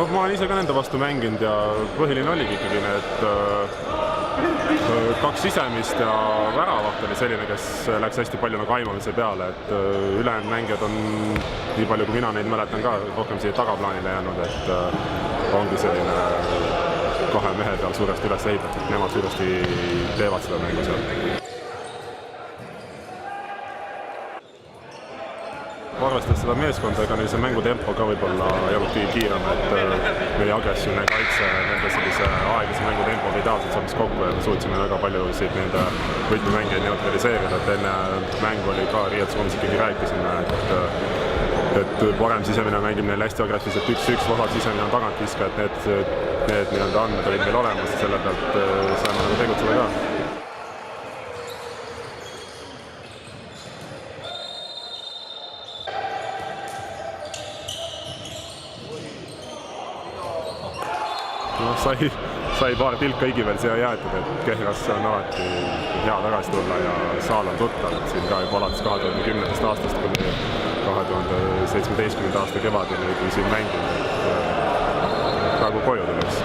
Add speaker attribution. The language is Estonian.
Speaker 1: ma olen ise ka nende vastu mänginud ja põhiline oligi ikkagi need kaks sisemist ja väravaht oli selline, kes läks hästi palju nagu aimamise peale, et ülejäänud mängijad on, nii palju kui mina neid mäletan ka, rohkem siia tagaplaanile jäänud, et ongi selline kahe mehe peal suuresti üles ehitatud, nemad suuresti teevad seda mängu seal. Arvestades seda meeskonda, ega neil see mängutempo ka võib-olla ei olnud kõige kiirem, et meie agressiivne kaitse nende sellise aeglase mängutempoga ideaalselt saabis kokku ja me suutsime väga paljusid nende võtmemängijaid neutraliseerida, et enne mängu oli ka riietusruumis ikkagi rääkisime, et parem sisemine mängib neil hästi agressiivselt 1-1, vasal sisemine on tagantviska, et need nii-öelda andmed olid meil olemas ja selle pealt saime nagu tegutseda ka. Sai paar pilka igiveel siia jäetud, et Kehrasse on alati hea tagasi tulla ja saal on tuttav, et siin ka juba alates 2010. aastast kuni 2017. aasta kevadini, kui siin mängime, et praegu koju tuleks.